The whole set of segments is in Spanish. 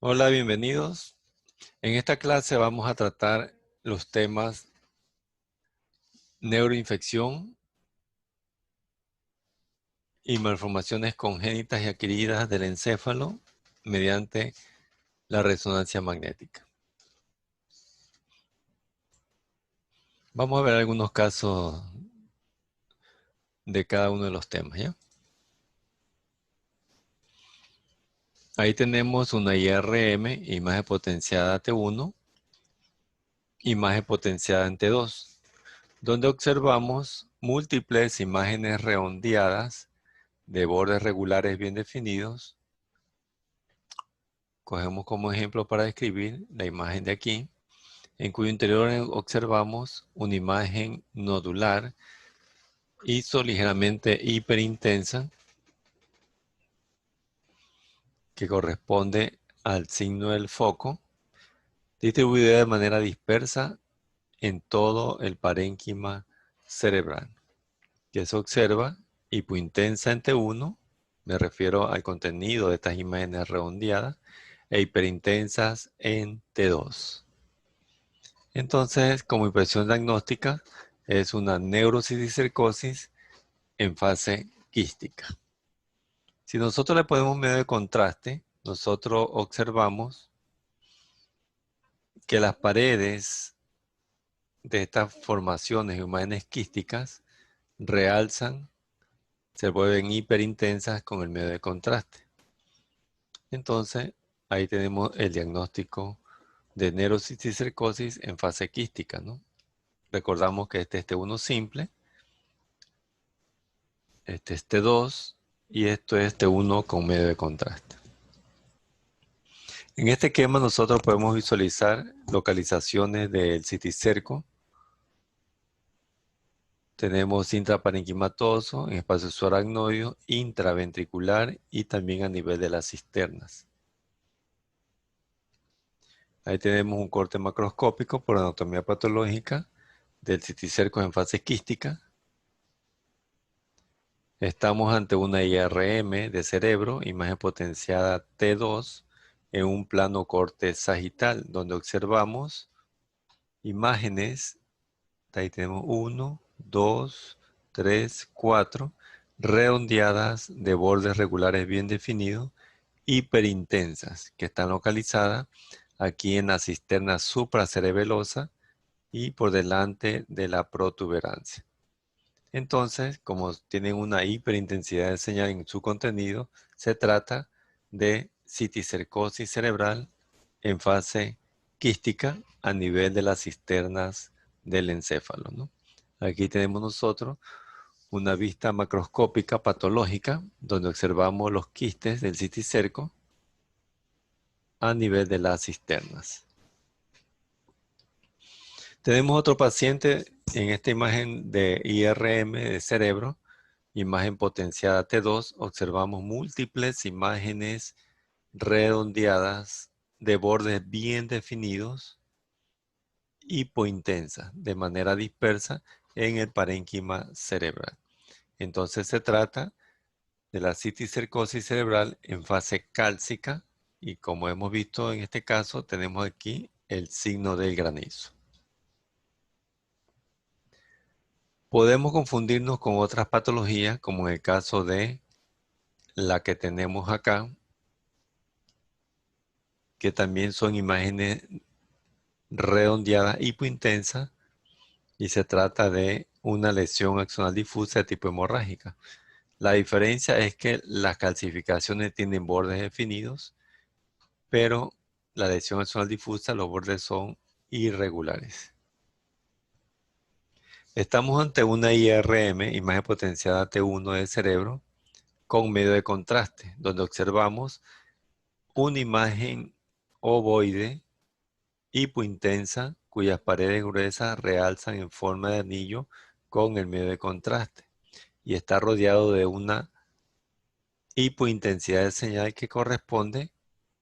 Hola, bienvenidos. En esta clase vamos a tratar los temas neuroinfección y malformaciones congénitas y adquiridas del encéfalo mediante la resonancia magnética. Vamos a ver algunos casos de cada uno de los temas, ¿ya? Ahí tenemos una IRM, imagen potenciada T1, imagen potenciada en T2, donde observamos múltiples imágenes redondeadas de bordes regulares bien definidos. Cogemos como ejemplo para describir la imagen de aquí, en cuyo interior observamos una imagen nodular, ligeramente hiperintensa, que corresponde al signo del foco, distribuida de manera dispersa en todo el parénquima cerebral, que se observa hipointensa en T1, me refiero al contenido de estas imágenes redondeadas, e hiperintensas en T2. Entonces, como impresión diagnóstica, es una neurociticercosis en fase quística. Si nosotros le ponemos medio de contraste, nosotros observamos que las paredes de estas formaciones imágenes quísticas realzan, se vuelven hiperintensas con el medio de contraste. Entonces, ahí tenemos el diagnóstico de neurociticercosis en fase quística, ¿no? Recordamos que este es T1 simple, este es T2 y esto es T1 con medio de contraste. En este esquema nosotros podemos visualizar localizaciones del citicerco. Tenemos intraparenquimatoso, en espacio subaracnoideo, intraventricular y también a nivel de las cisternas. Ahí tenemos un corte macroscópico por anatomía patológica del citicerco en fase quística. Estamos ante una IRM de cerebro, imagen potenciada T2, en un plano corte sagital, donde observamos imágenes. Ahí tenemos 1, 2, 3, 4, redondeadas de bordes regulares bien definidos, hiperintensas, que están localizadas aquí en la cisterna supracerebelosa y por delante de la protuberancia. Entonces, como tienen una hiperintensidad de señal en su contenido, se trata de citicercosis cerebral en fase quística a nivel de las cisternas del encéfalo, ¿no? Aquí tenemos nosotros una vista macroscópica patológica donde observamos los quistes del citicerco a nivel de las cisternas. Tenemos otro paciente en esta imagen de IRM de cerebro, imagen potenciada T2, observamos múltiples imágenes redondeadas de bordes bien definidos, hipointensas, de manera dispersa en el parénquima cerebral. Entonces se trata de la citicercosis cerebral en fase cálcica y como hemos visto en este caso tenemos aquí el signo del granizo. Podemos confundirnos con otras patologías como en el caso de la que tenemos acá, que también son imágenes redondeadas hipointensas y se trata de una lesión axonal difusa de tipo hemorrágica. La diferencia es que las calcificaciones tienen bordes definidos, pero la lesión axonal difusa, los bordes son irregulares. Estamos ante una IRM, imagen potenciada T1 del cerebro, con medio de contraste, donde observamos una imagen ovoide hipointensa, cuyas paredes gruesas realzan en forma de anillo con el medio de contraste, y está rodeado de una hipointensidad de señal que corresponde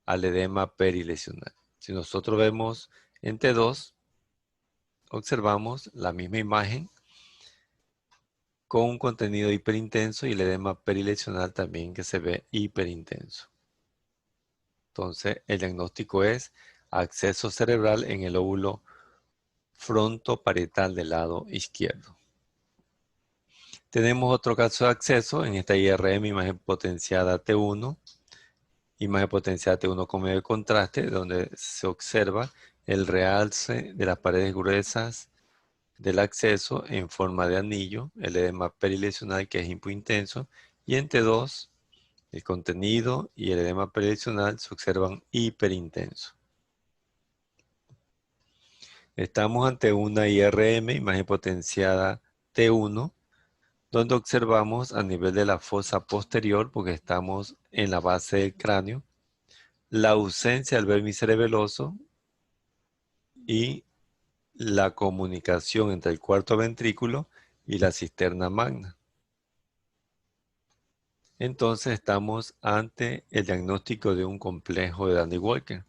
al edema perilesional. Si nosotros vemos en T2, observamos la misma imagen con un contenido hiperintenso y el edema perilesional también que se ve hiperintenso. Entonces, el diagnóstico es acceso cerebral en el lóbulo frontoparietal del lado izquierdo. Tenemos otro caso de acceso en esta IRM, imagen potenciada T1, imagen potenciada T1 con medio de contraste, donde se observa el realce de las paredes gruesas del acceso en forma de anillo, el edema perilesional que es hipointenso, y en T2 el contenido y el edema perilesional se observan hiperintenso. Estamos ante una IRM, imagen potenciada T1, donde observamos a nivel de la fosa posterior, porque estamos en la base del cráneo, la ausencia del vermis cerebeloso y la comunicación entre el cuarto ventrículo y la cisterna magna. Entonces estamos ante el diagnóstico de un complejo de Dandy-Walker.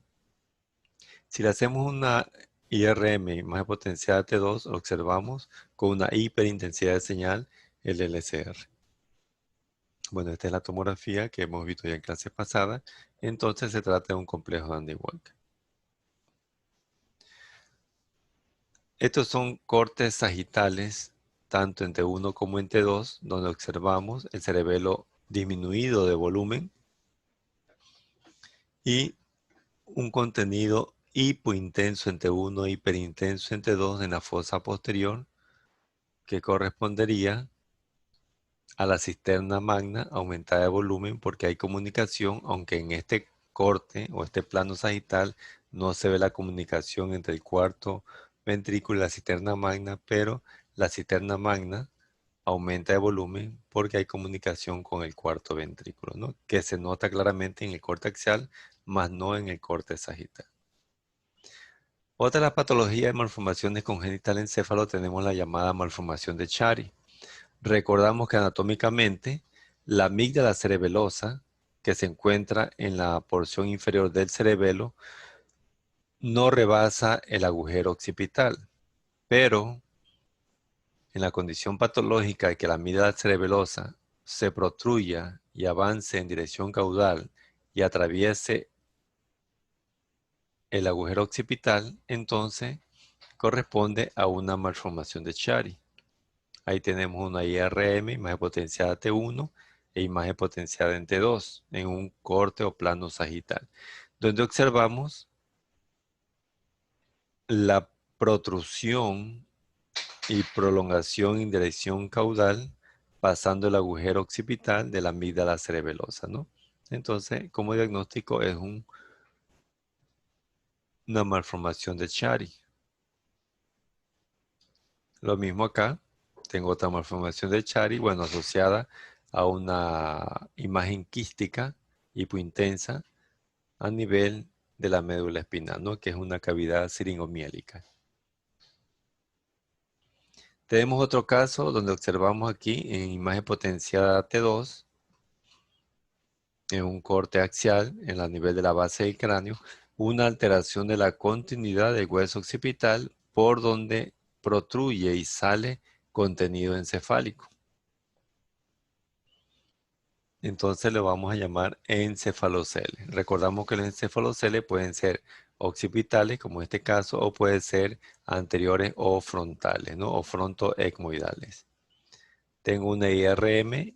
Si le hacemos una IRM, imagen potenciada T2, observamos con una hiperintensidad de señal el LCR. Bueno, esta es la tomografía que hemos visto ya en clases pasadas. Entonces se trata de un complejo de Dandy-Walker. Estos son cortes sagitales, tanto en T1 como en T2, donde observamos el cerebelo disminuido de volumen y un contenido hipointenso en T1 e hiperintenso en T2 en la fosa posterior, que correspondería a la cisterna magna aumentada de volumen, porque hay comunicación, aunque en este corte o este plano sagital no se ve la comunicación entre el cuarto ventrículo y la cisterna magna, pero la cisterna magna aumenta de volumen porque hay comunicación con el cuarto ventrículo, ¿no? Que se nota claramente en el corte axial, más no en el corte sagital. Otra de las patologías de malformaciones congénitas del encéfalo tenemos la llamada malformación de Chiari. Recordamos que anatómicamente la amígdala cerebelosa, que se encuentra en la porción inferior del cerebelo, no rebasa el agujero occipital, pero en la condición patológica de que la amígdala cerebelosa se protruya y avance en dirección caudal y atraviese el agujero occipital, entonces corresponde a una malformación de Chiari. Ahí tenemos una IRM, imagen potenciada T1 e imagen potenciada en T2, en un corte o plano sagital, donde observamos la protrusión y prolongación en dirección caudal pasando el agujero occipital de la amígdala cerebelosa, ¿no? Entonces, como diagnóstico es una malformación de Chiari. Lo mismo acá, tengo otra malformación de Chiari, bueno, asociada a una imagen quística hipointensa a nivel de la médula espinal, ¿no? Que es una cavidad siringomiélica. Tenemos otro caso donde observamos aquí en imagen potenciada T2, en un corte axial en el nivel de la base del cráneo, una alteración de la continuidad del hueso occipital por donde protruye y sale contenido encefálico. Entonces le vamos a llamar encefaloceles. Recordamos que los encefaloceles pueden ser occipitales, como en este caso, o pueden ser anteriores o frontales, ¿no? O frontoecmoidales. Tengo una IRM,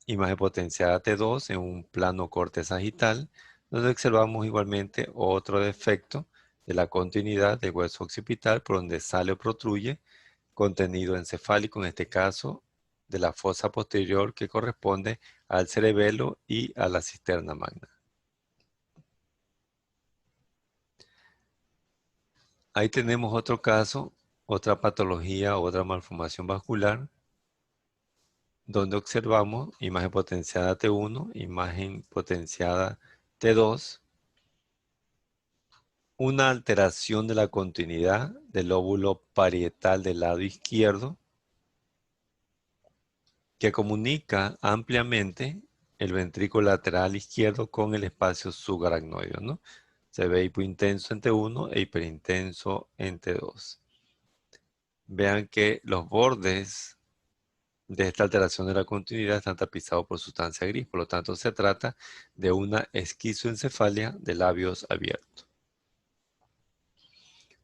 imagen potenciada T2 en un plano corte sagital, donde observamos igualmente otro defecto de la continuidad del hueso occipital por donde sale o protruye contenido encefálico, en este caso de la fosa posterior que corresponde al cerebelo y a la cisterna magna. Ahí tenemos otro caso, otra patología, otra malformación vascular, donde observamos imagen potenciada T1, imagen potenciada T2, una alteración de la continuidad del lóbulo parietal del lado izquierdo que comunica ampliamente el ventrículo lateral izquierdo con el espacio subaracnoideo, ¿no? Se ve hipointenso en T1 e hiperintenso en T2. Vean que los bordes de esta alteración de la continuidad están tapizados por sustancia gris. Por lo tanto, se trata de una esquizoencefalia de labios abiertos.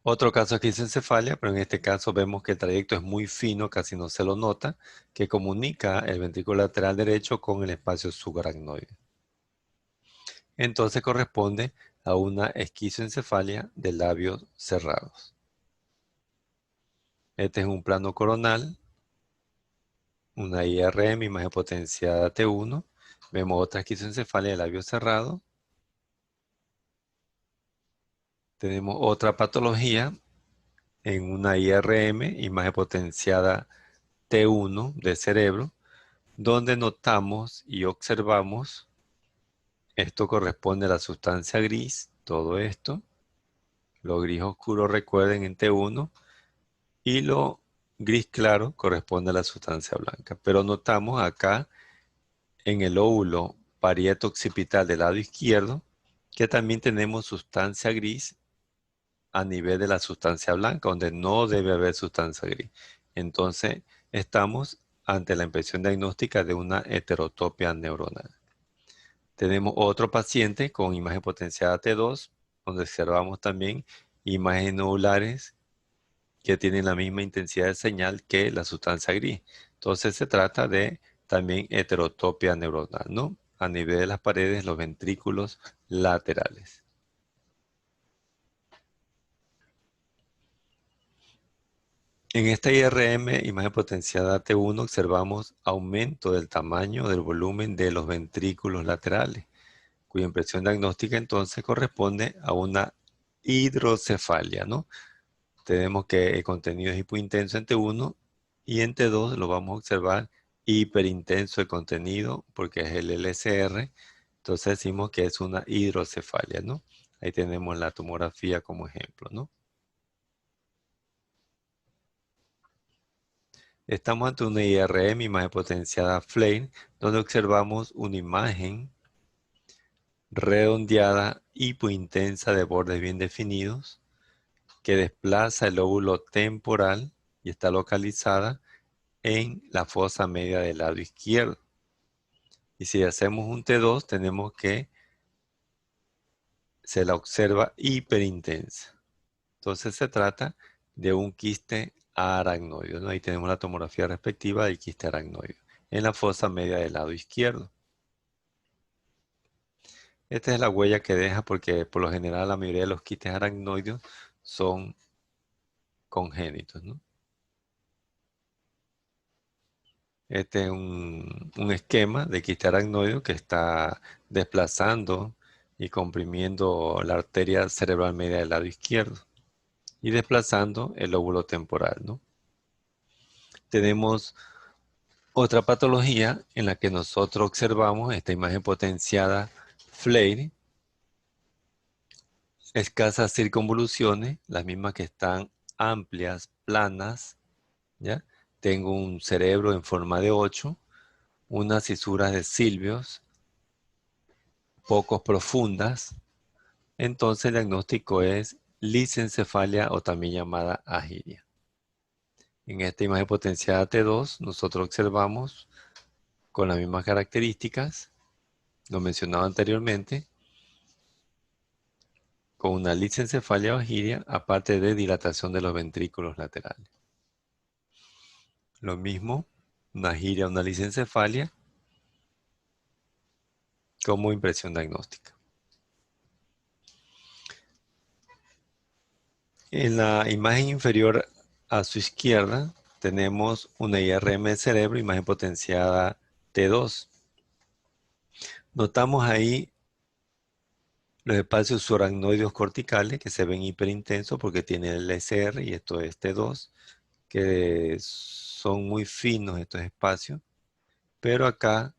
Otro caso de esquizoencefalia, pero en este caso vemos que el trayecto es muy fino, casi no se lo nota, que comunica el ventrículo lateral derecho con el espacio subaracnoide. Entonces corresponde a una esquizoencefalia de labios cerrados. Este es un plano coronal, una IRM, imagen potenciada T1. Vemos otra esquizoencefalia de labios cerrados. Tenemos otra patología en una IRM, imagen potenciada T1 de cerebro, donde notamos y observamos, esto corresponde a la sustancia gris, todo esto, lo gris oscuro recuerden en T1, y lo gris claro corresponde a la sustancia blanca. Pero notamos acá en el óvulo parieto occipital del lado izquierdo que también tenemos sustancia gris a nivel de la sustancia blanca, donde no debe haber sustancia gris. Entonces, estamos ante la impresión diagnóstica de una heterotopia neuronal. Tenemos otro paciente con imagen potenciada T2, donde observamos también imágenes nodulares que tienen la misma intensidad de señal que la sustancia gris. Entonces, se trata de también heterotopia neuronal, ¿no? A nivel de las paredes, los ventrículos laterales. En esta IRM, imagen potenciada T1, observamos aumento del tamaño del volumen de los ventrículos laterales, cuya impresión diagnóstica entonces corresponde a una hidrocefalia, ¿no? Tenemos que el contenido es hipointenso en T1 y en T2 lo vamos a observar hiperintenso el contenido porque es el LCR, entonces decimos que es una hidrocefalia, ¿no? Ahí tenemos la tomografía como ejemplo, ¿no? Estamos ante una IRM, imagen potenciada Flane, donde observamos una imagen redondeada hipointensa de bordes bien definidos que desplaza el lóbulo temporal y está localizada en la fosa media del lado izquierdo. Y si hacemos un T2, tenemos que se la observa hiperintensa. Entonces se trata de un quiste aracnoide, ¿no? Ahí tenemos la tomografía respectiva del quiste aracnoide en la fosa media del lado izquierdo. Esta es la huella que deja porque por lo general la mayoría de los quistes aracnoides son congénitos, ¿no? Este es un esquema de quiste aracnoide que está desplazando y comprimiendo la arteria cerebral media del lado izquierdo y desplazando el lóbulo temporal, ¿no? Tenemos otra patología en la que nosotros observamos esta imagen potenciada Flare, escasas circunvoluciones, las mismas que están amplias, planas, ¿ya? Tengo un cerebro en forma de 8, unas cisuras de silvios pocos profundas. Entonces el diagnóstico es lisencefalia o también llamada agiria. En esta imagen potenciada T2 nosotros observamos con las mismas características, lo mencionado anteriormente, con una lisencefalia o agiria, aparte de dilatación de los ventrículos laterales. Lo mismo, una agiria o una lisencefalia como impresión diagnóstica. En la imagen inferior a su izquierda tenemos una IRM del cerebro, imagen potenciada T2. Notamos ahí los espacios subaracnoideos corticales que se ven hiperintensos porque tienen el LCR y esto es T2, que son muy finos estos espacios, pero acá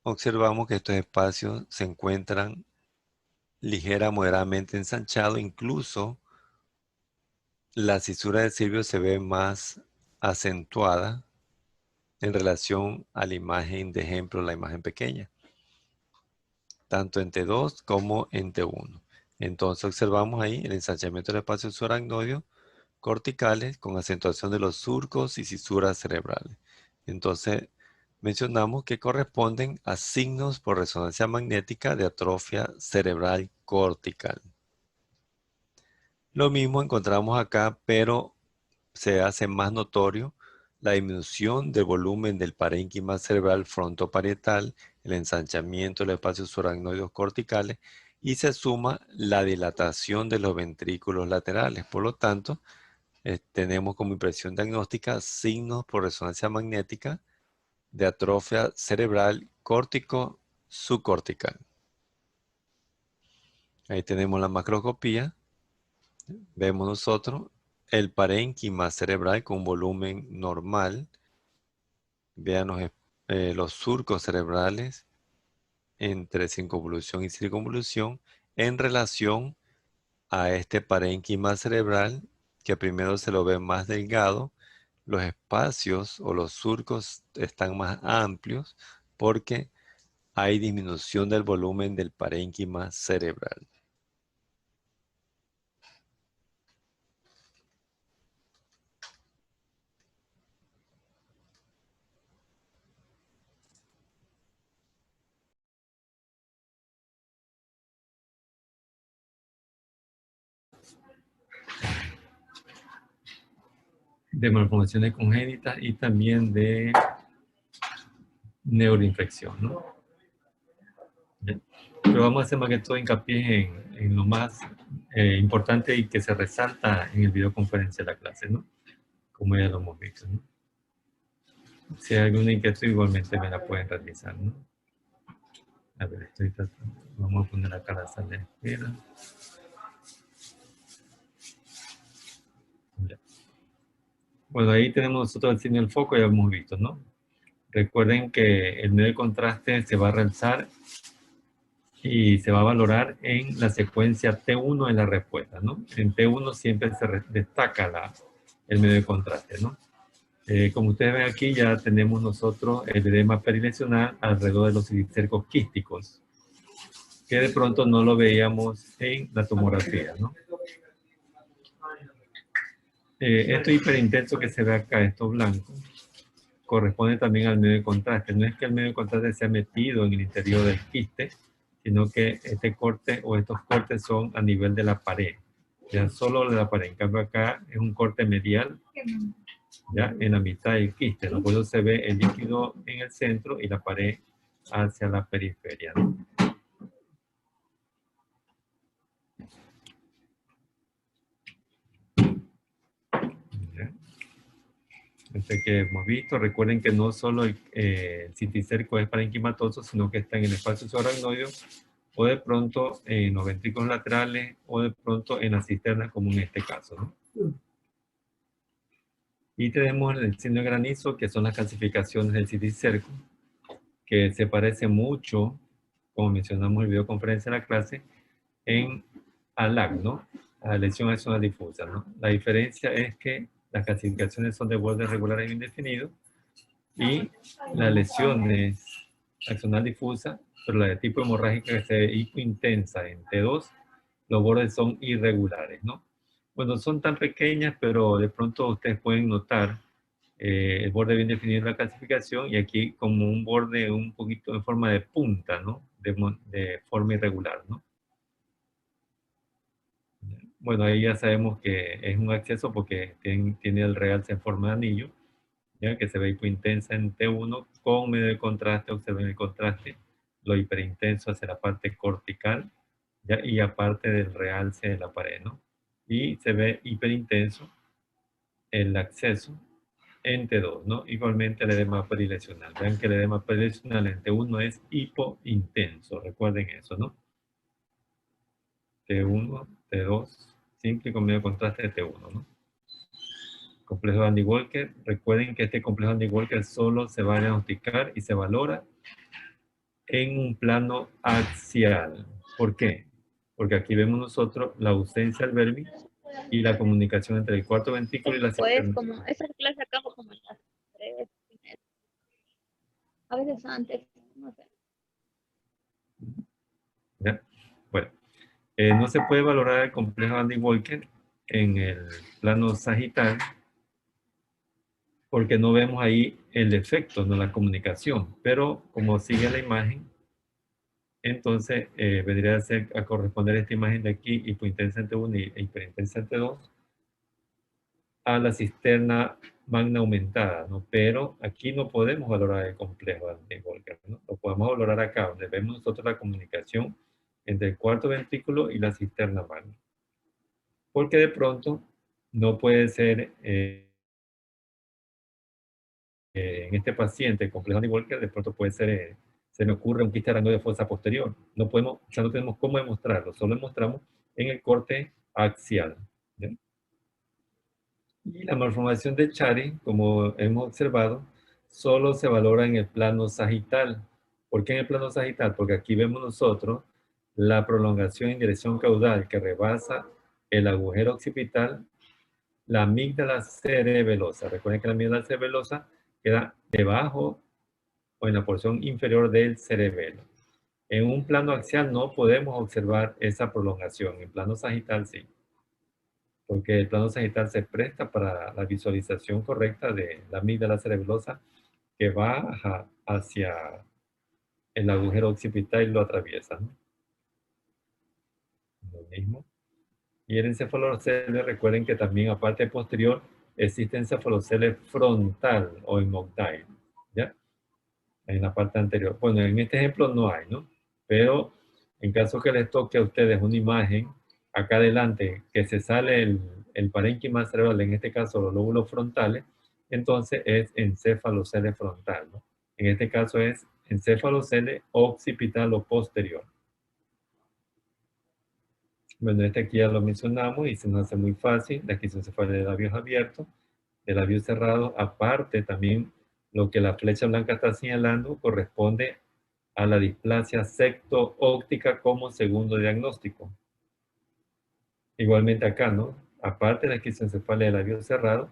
observamos que estos espacios se encuentran ligera, moderadamente ensanchados, incluso la cisura del silvio se ve más acentuada en relación a la imagen de ejemplo, la imagen pequeña, tanto en T2 como en T1. Entonces observamos ahí el ensanchamiento del espacio subaracnoideo corticales con acentuación de los surcos y cisuras cerebrales. Entonces, mencionamos que corresponden a signos por resonancia magnética de atrofia cerebral cortical. Lo mismo encontramos acá, pero se hace más notorio la disminución del volumen del parénquima cerebral frontoparietal, el ensanchamiento de los espacios subaracnoides corticales y se suma la dilatación de los ventrículos laterales. Por lo tanto, tenemos como impresión diagnóstica signos por resonancia magnética de atrofia cerebral córtico-subcortical. Ahí tenemos la macroscopía. Vemos nosotros el parénquima cerebral con volumen normal. Vean los surcos cerebrales entre circunvolución y circunvolución en relación a este parénquima cerebral, que primero se lo ve más delgado. Los espacios o los surcos están más amplios porque hay disminución del volumen del parénquima cerebral. De malformaciones congénitas y también de neuroinfección, ¿no? Bien. Pero vamos a hacer más que todo hincapié en lo más importante y que se resalta en el videoconferencia de la clase, ¿no? Como ya lo hemos visto, ¿no? Si hay alguna inquietud, igualmente me la pueden realizar, ¿no? A ver, estoy tratando. Vamos a poner acá la sala de espera. Ya. Bueno, ahí tenemos nosotros el signo del foco, ya hemos visto, ¿no? Recuerden que el medio de contraste se va a realizar y se va a valorar en la secuencia T1 en la respuesta, ¿no? En T1 siempre se destaca el medio de contraste, ¿no? Como ustedes ven aquí, ya tenemos nosotros el edema perilesional alrededor de los cercos quísticos, que de pronto no lo veíamos en la tomografía, ¿no? Esto hiperintenso que se ve acá, esto blanco, corresponde también al medio de contraste. No es que el medio de contraste se ha metido en el interior del quiste, sino que este corte o estos cortes son a nivel de la pared, ya solo de la pared. En cambio acá es un corte medial, ya en la mitad del quiste, ¿no? Por eso se ve el líquido en el centro y la pared hacia la periferia, ¿no? Este que hemos visto, recuerden que no solo el citicerco es parenquimatoso, sino que está en el espacio subaracnoideo o de pronto en los ventrículos laterales o de pronto en las cisternas, como en este caso, ¿no? Y tenemos el signo de granizo, que son las calcificaciones del citicerco, que se parece mucho, como mencionamos en el videoconferencia de la clase, en ALAC, ¿no? A lesión axonal difusa, ¿no? La diferencia es que las calcificaciones son de borde regular e indefinido y la lesión es axonal difusa, pero la de tipo hemorrágica que se ve hipointensa en T2, los bordes son irregulares, ¿no? Bueno, son tan pequeñas, pero de pronto ustedes pueden notar el borde bien definido en la calcificación y aquí como un borde un poquito en forma de punta, ¿no? De forma irregular, ¿no? Bueno, ahí ya sabemos que es un acceso porque tiene el realce en forma de anillo, ¿ya? Que se ve hipointensa en T1 con medio de contraste. Observen el contraste, lo hiperintenso hacia la parte cortical, ¿ya? Y aparte del realce de la pared, ¿no? Y se ve hiperintenso el acceso en T2, ¿no? Igualmente el edema perilesional. Vean que el edema perilesional en T1 es hipointenso, recuerden eso, ¿no? T1, T2, simple y con medio contraste de T1, ¿no? Complejo de Andy-Walker. Recuerden que este complejo de Andy-Walker solo se va a diagnosticar y se valora en un plano axial. ¿Por qué? Porque aquí vemos nosotros la ausencia del vermi y la comunicación entre el cuarto ventrículo y la Pues cisterna. como esa clase acabo como a las 3:30. A veces antes, no sé. ¿Ya? Bueno, no se puede valorar el complejo Andy-Walker en el plano sagital, porque no vemos ahí el efecto, no la comunicación. Pero como sigue la imagen, entonces vendría a corresponder esta imagen de aquí, hipointensamente 1 y hiperintensamente 2, a la cisterna magna aumentada, ¿no? Pero aquí no podemos valorar el complejo de Volcker, ¿no? Lo podemos valorar acá, donde vemos nosotros la comunicación entre el cuarto ventrículo y la cisterna magna. Porque de pronto no puede ser en este paciente, el complejo de Volcker, de pronto puede ser, se me ocurre un quiste aracnoide de fosa posterior. No podemos, o sea, no tenemos cómo demostrarlo, solo demostramos en el corte axial. ¿Bien? Y la malformación de Chari, como hemos observado, solo se valora en el plano sagital. ¿Por qué en el plano sagital? Porque aquí vemos nosotros la prolongación en dirección caudal que rebasa el agujero occipital, la amígdala cerebelosa. Recuerden que la amígdala cerebelosa queda debajo o en la porción inferior del cerebelo. En un plano axial no podemos observar esa prolongación, en plano sagital sí, porque el plano sagital se presta para la visualización correcta de la amígdala cerebelosa que va hacia el agujero occipital y lo atraviesa, ¿no? Lo mismo. Y el encefalocele, recuerden que también aparte posterior existe encefalocele frontal o hemoctile, ¿ya? En la parte anterior. Bueno, en este ejemplo no hay, ¿no? Pero en caso que les toque a ustedes una imagen acá adelante que se sale el parénquima cerebral, en este caso los lóbulos frontales, entonces es encefalocele frontal, ¿no? En este caso es encefalocele occipital o posterior. Bueno, este aquí ya lo mencionamos y se nos hace muy fácil. De aquí se fue de labios abiertos, de labios cerrados. Aparte también lo que la flecha blanca está señalando corresponde a la displasia septo-óptica como segundo diagnóstico. Igualmente acá, ¿no? Aparte de la esquizoencefalia de labios cerrados,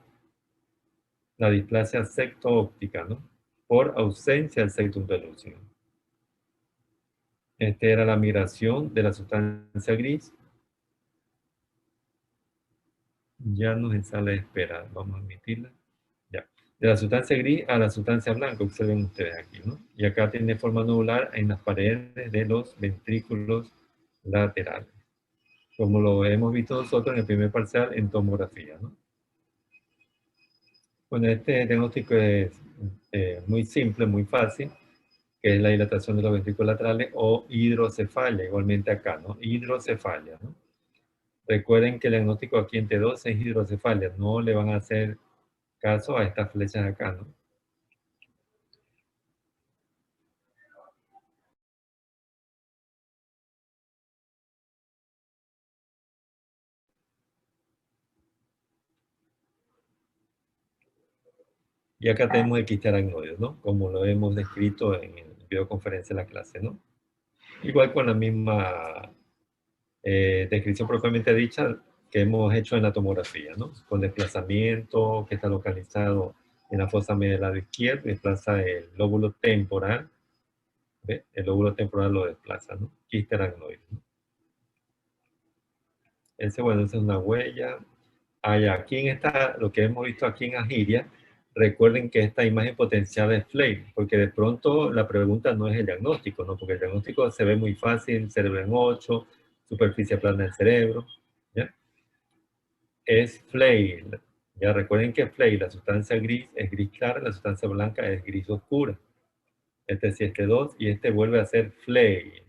la displasia septo-óptica, ¿no? Por ausencia del septum pellucid. Esta era la migración de la sustancia gris. Ya nos en sala de espera, vamos a admitirla. Ya. De la sustancia gris a la sustancia blanca, observen ustedes aquí, ¿no? Y acá tiene forma nodular en las paredes de los ventrículos laterales, como lo hemos visto nosotros en el primer parcial en tomografía, ¿no? Bueno, este diagnóstico es muy simple, muy fácil, que es la dilatación de los ventrículos laterales o hidrocefalia, igualmente acá, ¿no? Hidrocefalia, ¿no? Recuerden que el diagnóstico aquí en T2 es hidrocefalia, no le van a hacer caso a estas flechas acá, ¿no? Y acá tenemos el quiste aracnoide, ¿no? Como lo hemos descrito en el videoconferencia de la clase, ¿no? Igual con la misma descripción propiamente dicha que hemos hecho en la tomografía, ¿no? Con desplazamiento que está localizado en la fosa media del lado izquierdo, desplaza el lóbulo temporal, ¿ve? El lóbulo temporal lo desplaza, ¿no? Quiste aracnoide, ¿no? Bueno, esa es una huella. Aquí en esta, lo que hemos visto aquí en Agiria, recuerden que esta imagen potencial es flame, porque de pronto la pregunta no es el diagnóstico, ¿no? Porque el diagnóstico se ve muy fácil, cerebro en 8, superficie plana del cerebro, ¿ya? Es flame. Ya recuerden que flame, la sustancia gris es gris clara, la sustancia blanca es gris oscura. Este sí, este 2, y este vuelve a ser flame.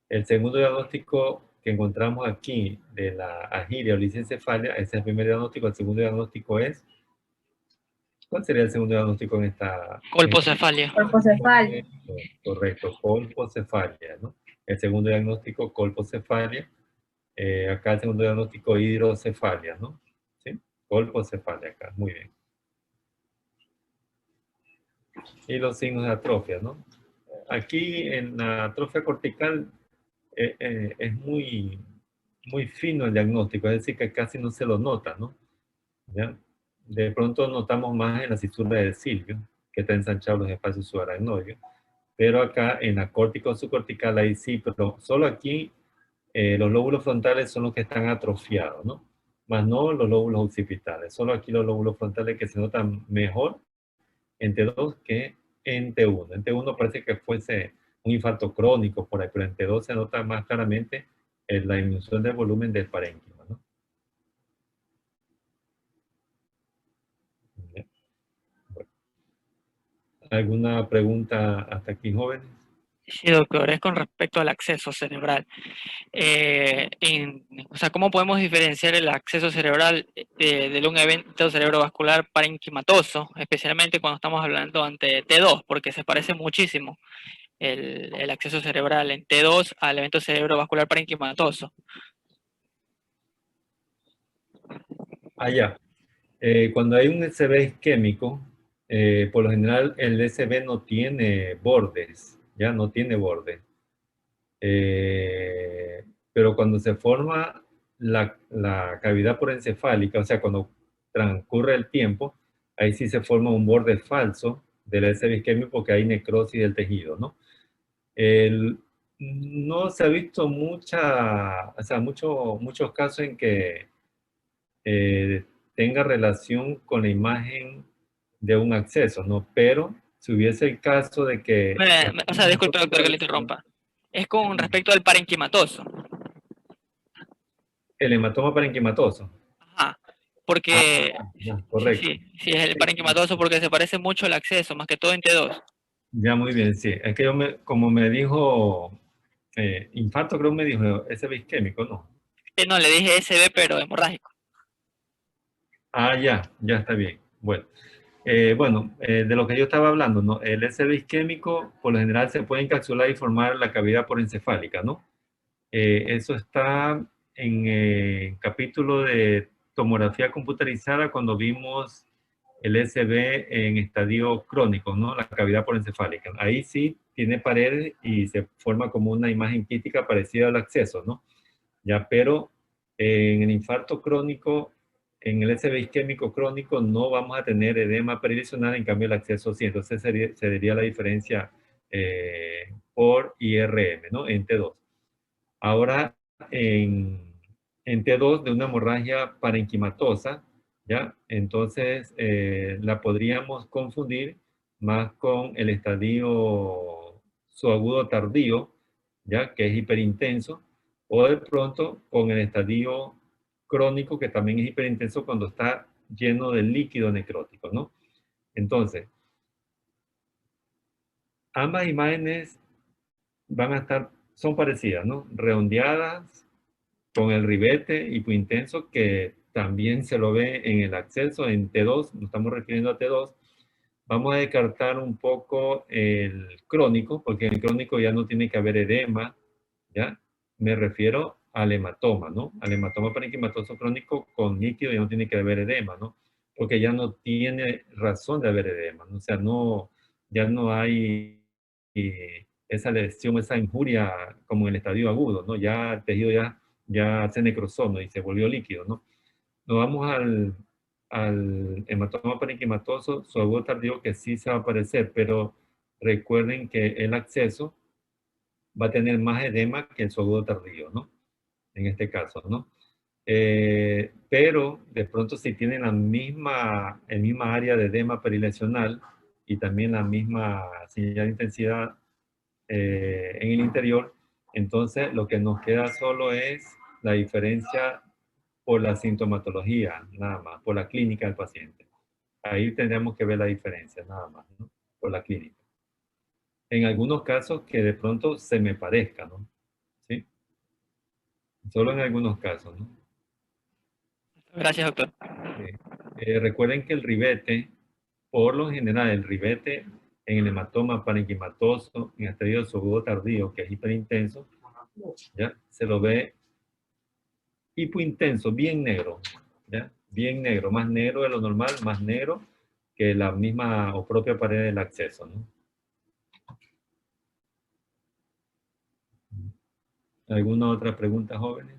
El segundo diagnóstico que encontramos aquí de la agiria o lisencefalia, ese es el primer diagnóstico. El segundo diagnóstico es, ¿cuál sería el segundo diagnóstico en esta? Colpocefalia. Colpocefalia. Correcto, colpocefalia, ¿no? El segundo diagnóstico, colpocefalia. Acá el segundo diagnóstico, hidrocefalia, ¿no? ¿Sí? Colpocefalia acá, muy bien. Y los signos de atrofia, ¿no? Aquí en la atrofia cortical es muy fino el diagnóstico, es decir, que casi no se lo nota, ¿no? ¿Ya? De pronto notamos más en la cisura del cilvio, que está ensanchado los espacios subaracnoides, pero acá en la córtico subcortical ahí sí, pero solo aquí los lóbulos frontales son los que están atrofiados, ¿no? más no los lóbulos occipitales. Solo aquí los lóbulos frontales que se notan mejor en T2 que en T1. En T1 parece que fuese un infarto crónico por ahí, pero en T2 se nota más claramente la disminución del volumen del parénquima, ¿no? Bueno, ¿alguna pregunta hasta aquí, jóvenes? Sí, doctor, es con respecto al acceso cerebral. O sea, ¿cómo podemos diferenciar el acceso cerebral de un evento cerebrovascular parenquimatoso, especialmente cuando estamos hablando ante T2, porque se parece muchísimo el acceso cerebral en T2 al evento cerebrovascular parenquimatoso? Ya. Cuando hay un SB isquémico, por lo general el SB no tiene bordes, ya no tiene bordes. Pero cuando se forma la cavidad porencefálica, o sea, cuando transcurre el tiempo, ahí sí se forma un borde falso del SB isquémico porque hay necrosis del tejido, ¿no? No se ha visto muchos casos en que tenga relación con la imagen de un acceso, ¿no? Pero si hubiese el caso de que... O sea, disculpe, doctor, que le interrumpa. Es con respecto al parenquimatoso. El hematoma parenquimatoso. Ajá. Porque, Correcto. sí, es el parenquimatoso porque se parece mucho al acceso, más que todo en T2. Ya, muy bien, sí. Es que como me dijo, infarto creo me dijo, SB isquémico, ¿no? No, le dije SB, pero hemorrágico. Ya está bien. Bueno, de lo que yo estaba hablando, ¿no? El SB isquémico, por lo general, se puede encapsular y formar la cavidad porencefálica, ¿no? Eso está en el capítulo de tomografía computarizada cuando vimos el SB en estadio crónico, ¿no? La cavidad porencefálica. Ahí sí tiene paredes y se forma como una imagen crítica parecida al acceso, ¿no? Ya, pero en el infarto crónico, en el SB isquémico crónico, no vamos a tener edema peridicional, en cambio el acceso sí. Entonces sería la diferencia por IRM, ¿no? En T2. Ahora, en T2 de una hemorragia parenquimatosa, ¿ya? Entonces, la podríamos confundir más con el estadio subagudo tardío, ¿ya? Que es hiperintenso, o de pronto con el estadio crónico, que también es hiperintenso cuando está lleno de líquido necrótico, ¿no? Entonces, ambas imágenes son parecidas, ¿no? Redondeadas, con el ribete hipointenso que también se lo ve en el acceso en T2, nos estamos refiriendo a T2. Vamos a descartar un poco el crónico, porque en el crónico ya no tiene que haber edema, ¿ya? Me refiero al hematoma, ¿no? Al hematoma parenquimatoso crónico con líquido ya no tiene que haber edema, ¿no? Porque ya no tiene razón de haber edema, ¿no? O sea, ya no hay esa lesión, esa injuria como en el estadio agudo, ¿no? Ya el tejido ya se necrosó, ¿no? Y se volvió líquido, ¿no? Nos vamos al hematoma parenquimatoso subagudo tardío que sí se va a aparecer, pero recuerden que el acceso va a tener más edema que el subagudo tardío, ¿no? En este caso, ¿no? Pero de pronto si tienen el misma área de edema perilesional y también la misma señal de intensidad en el interior, entonces lo que nos queda solo es la diferencia por la sintomatología, nada más, por la clínica del paciente. Ahí tendríamos que ver la diferencia, nada más, ¿no? Por la clínica. En algunos casos que de pronto se me parezca, ¿no? ¿Sí? Solo en algunos casos, ¿no? Gracias, doctor. Recuerden que el ribete, por lo general, el ribete en el hematoma parenquimatoso, en estadio subagudo tardío, que es hiperintenso, ¿ya? Se lo ve hipointenso, bien negro, ¿ya? Bien negro, más negro de lo normal, más negro que la misma o propia pared del acceso, ¿no? ¿Alguna otra pregunta, jóvenes?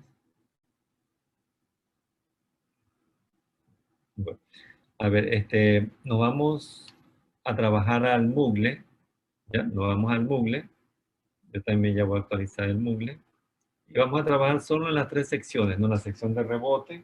Bueno, a ver, nos vamos a trabajar al Moogle, ¿ya? Nos vamos al Moogle. Yo también ya voy a actualizar el Moogle. Y vamos a trabajar solo en las tres secciones, ¿no? La sección de rebote,